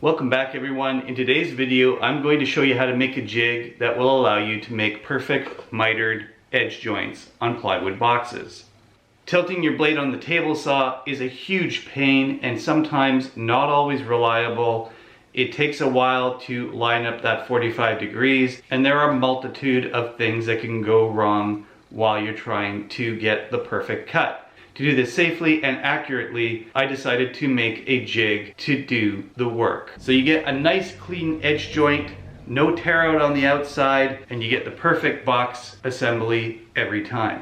Welcome back everyone. In today's video, I'm going to show you how to make a jig that will allow you to make perfect mitered edge joints on plywood boxes. Tilting your blade on the table saw is a huge pain and sometimes not always reliable. It takes a while to line up that 45 degrees and there are a multitude of things that can go wrong while you're trying to get the perfect cut. To do this safely and accurately, I decided to make a jig to do the work. So you get a nice clean edge joint, no tear out on the outside, and you get the perfect box assembly every time.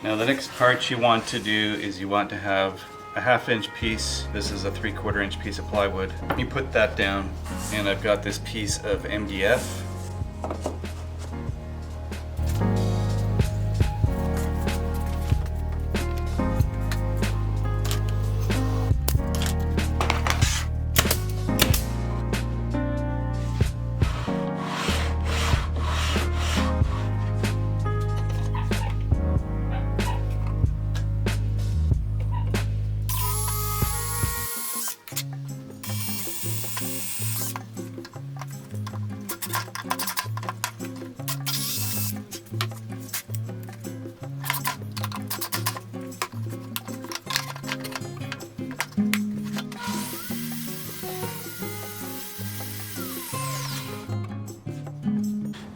Now the next part you want to do is you want to have a 1/2 inch piece. This is a 3/4 inch piece of plywood. You put that down and I've got this piece of MDF.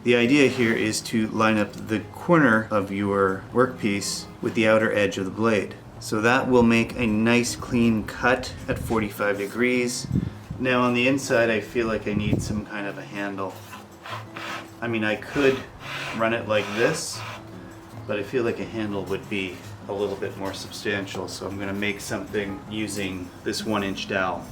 The idea here is to line up the corner of your workpiece with the outer edge of the blade. So that will make a nice clean cut at 45 degrees. Now on the inside I feel like I need some kind of a handle. I mean, I could run it like this, but I feel like a handle would be a little bit more substantial, so I'm going to make something using this 1 inch dowel.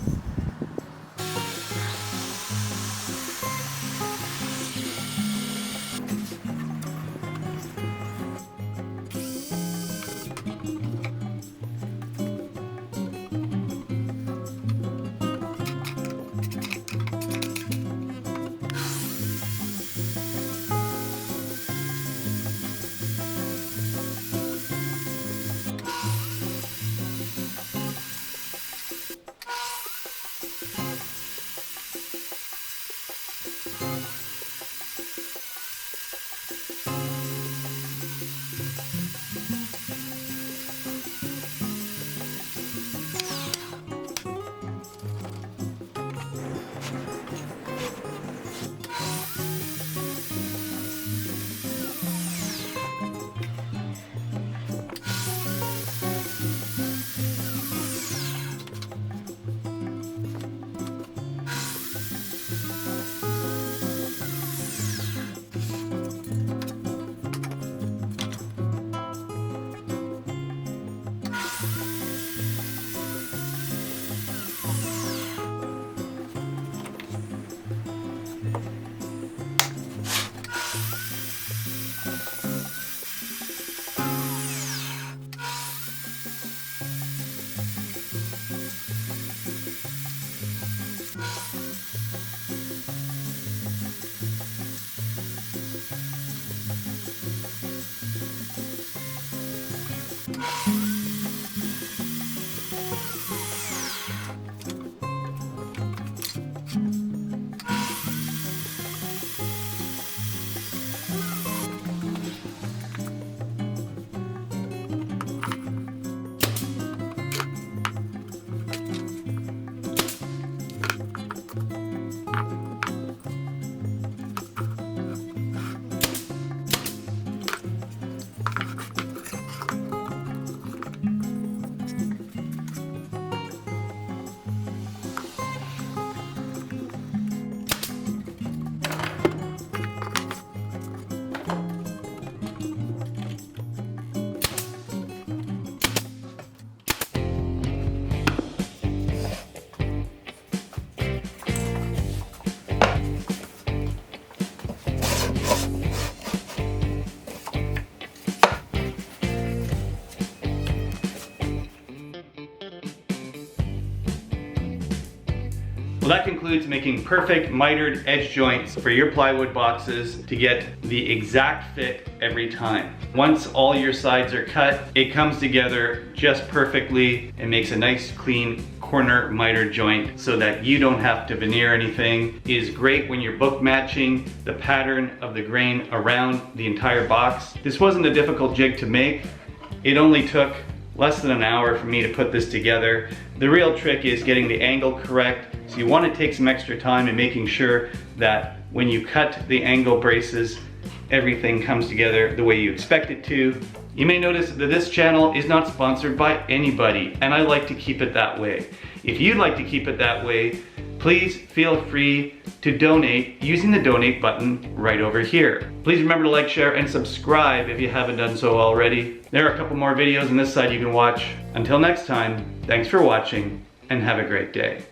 Well, that concludes making perfect mitered edge joints for your plywood boxes to get the exact fit every time. Once all your sides are cut, it comes together just perfectly and makes a nice clean corner mitered joint so that you don't have to veneer anything. It is great when you're book matching the pattern of the grain around the entire box. This wasn't a difficult jig to make. It only took less than an hour for me to put this together. The real trick is getting the angle correct. So you want to take some extra time and making sure that when you cut the angle braces, everything comes together the way you expect it to. You may notice that this channel is not sponsored by anybody, and I like to keep it that way. If you'd like to keep it that way, please feel free to donate using the donate button right over here. Please remember to like, share, and subscribe if you haven't done so already. There are a couple more videos on this side you can watch. Until next time, thanks for watching and have a great day.